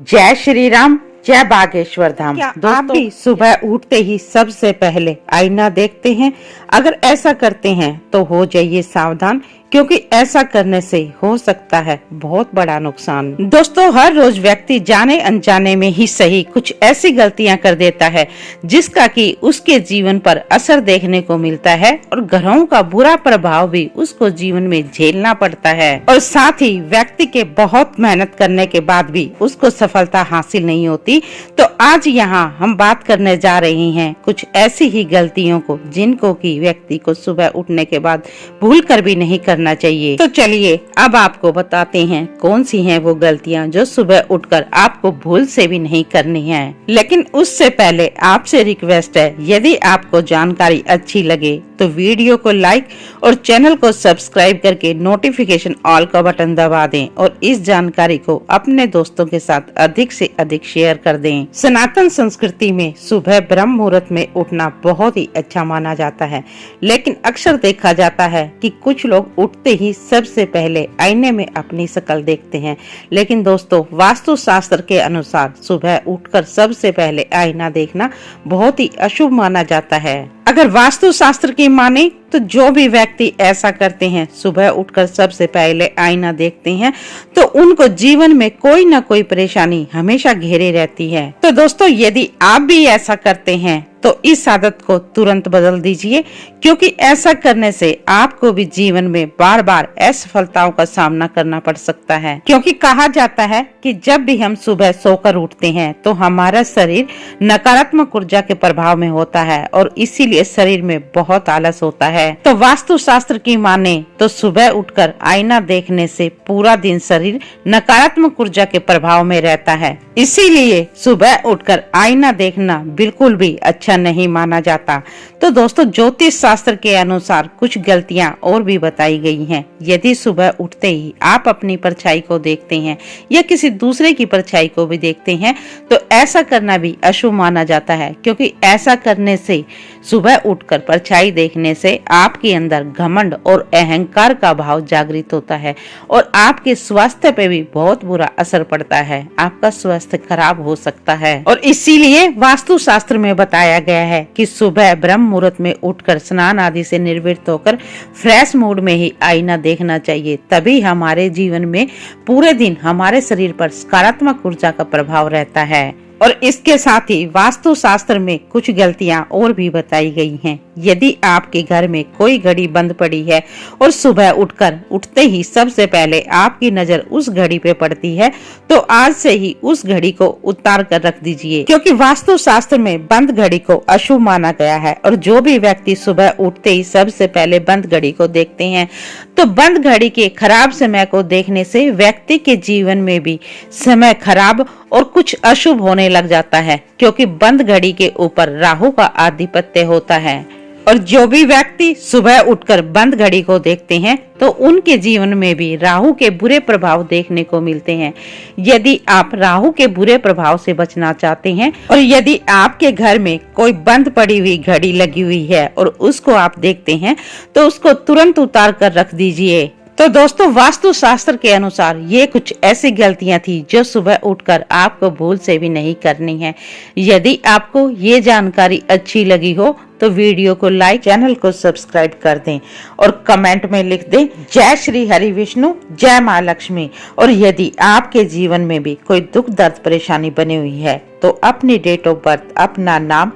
जय श्री राम, जय बागेश्वर धाम। क्या आप भी सुबह उठते ही सबसे पहले आईना देखते हैं? अगर ऐसा करते हैं तो हो जाइए सावधान, क्योंकि ऐसा करने से हो सकता है बहुत बड़ा नुकसान। दोस्तों, हर रोज व्यक्ति जाने अनजाने में ही सही कुछ ऐसी गलतियां कर देता है जिसका कि उसके जीवन पर असर देखने को मिलता है और ग्रहों का बुरा प्रभाव भी उसको जीवन में झेलना पड़ता है। और साथ ही व्यक्ति के बहुत मेहनत करने के बाद भी उसको सफलता हासिल नहीं होती। तो आज यहाँ हम बात करने जा रहे हैं कुछ ऐसी ही गलतियों को जिनको कि व्यक्ति को सुबह उठने के बाद भूल कर भी नहीं करना चाहिए। तो चलिए अब आपको बताते हैं कौन सी हैं वो गलतियां जो सुबह उठकर आपको भूल से भी नहीं करनी है। लेकिन उससे पहले आपसे रिक्वेस्ट है, यदि आपको जानकारी अच्छी लगे तो वीडियो को लाइक और चैनल को सब्सक्राइब करके नोटिफिकेशन ऑल का बटन दबा दें और इस जानकारी को अपने दोस्तों के साथ अधिक से अधिक शेयर कर दें। सनातन संस्कृति में सुबह ब्रह्म मुहूर्त में उठना बहुत ही अच्छा माना जाता है, लेकिन अक्सर देखा जाता है कि कुछ लोग उठते ही सबसे पहले आईने में अपनी शक्ल देखते हैं। लेकिन दोस्तों, वास्तु शास्त्र के अनुसार सुबह उठकर सबसे पहले आईना देखना बहुत ही अशुभ माना जाता है। अगर वास्तु शास्त्र की माने तो जो भी व्यक्ति ऐसा करते हैं, सुबह उठकर सबसे पहले आईना देखते हैं, तो उनको जीवन में कोई ना कोई परेशानी हमेशा घेरे रहती है। तो दोस्तों, यदि आप भी ऐसा करते हैं तो इस आदत को तुरंत बदल दीजिए, क्योंकि ऐसा करने से आपको भी जीवन में बार बार असफलताओं का सामना करना पड़ सकता है। क्योंकि कहा जाता है कि जब भी हम सुबह सोकर उठते हैं तो हमारा शरीर नकारात्मक ऊर्जा के प्रभाव में होता है और इसीलिए शरीर में बहुत आलस होता है। तो वास्तु शास्त्र की माने तो सुबह उठकर आईना देखने से पूरा दिन शरीर नकारात्मक ऊर्जा के प्रभाव में रहता है। इसीलिए सुबह उठकर आईना देखना बिल्कुल भी अच्छा नहीं माना जाता। तो दोस्तों, ज्योतिष शास्त्र के अनुसार कुछ गलतियां और भी बताई गई हैं। यदि सुबह उठते ही आप अपनी परछाई को देखते हैं या किसी दूसरे की परछाई को भी देखते हैं तो ऐसा करना भी अशुभ माना जाता है, क्योंकि ऐसा करने से सुबह उठकर परछाई देखने से आपके अंदर घमंड और अहंकार का भाव जागृत होता है और आपके स्वास्थ्य पे भी बहुत बुरा असर पड़ता है। आपका स्वास्थ्य खराब हो सकता है और इसीलिए वास्तु शास्त्र में बताया गया है कि सुबह ब्रह्म मुहूर्त में उठकर स्नान आदि से निर्वृत्त होकर फ्रेश मूड में ही आईना देखना चाहिए। तभी हमारे जीवन में पूरे दिन हमारे शरीर पर सकारात्मक ऊर्जा का प्रभाव रहता है। और इसके साथ ही वास्तु शास्त्र में कुछ गलतियां और भी बताई गई हैं। यदि आपके घर में कोई घड़ी बंद पड़ी है और सुबह उठते ही सबसे पहले आपकी नजर उस घड़ी पे पड़ती है, तो आज से ही उस घड़ी को उतार कर रख दीजिए, क्योंकि वास्तु शास्त्र में बंद घड़ी को अशुभ माना गया है। और जो भी व्यक्ति सुबह उठते ही सबसे पहले बंद घड़ी को देखते हैं तो बंद घड़ी के खराब समय को देखने से व्यक्ति के जीवन में भी समय खराब और कुछ अशुभ होने लग जाता है, क्योंकि बंद घड़ी के ऊपर राहु का आधिपत्य होता है। और जो भी व्यक्ति सुबह उठकर बंद घड़ी को देखते हैं तो उनके जीवन में भी राहु के बुरे प्रभाव देखने को मिलते हैं। यदि आप राहु के बुरे प्रभाव से बचना चाहते हैं और यदि आपके घर में कोई बंद पड़ी हुई घड़ी लगी हुई है और उसको आप देखते हैं तो उसको तुरंत उतार कर रख दीजिए। तो दोस्तों, वास्तु शास्त्र के अनुसार ये कुछ ऐसी गलतियां थी जो सुबह उठकर आपको भूल से भी नहीं करनी है। यदि आपको ये जानकारी अच्छी लगी हो तो वीडियो को लाइक, चैनल को सब्सक्राइब कर दें और कमेंट में लिख दें जय श्री हरि विष्णु, जय माँ लक्ष्मी। और यदि आपके जीवन में भी कोई दुख दर्द परेशानी बनी हुई है तो अपनी डेट ऑफ बर्थ, अपना नाम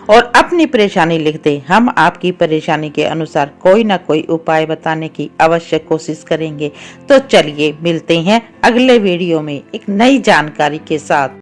और अपनी परेशानी लिख दें। हम आपकी परेशानी के अनुसार कोई ना कोई उपाय बताने की अवश्य कोशिश करेंगे। तो चलिए मिलते हैं अगले वीडियो में एक नई जानकारी के साथ।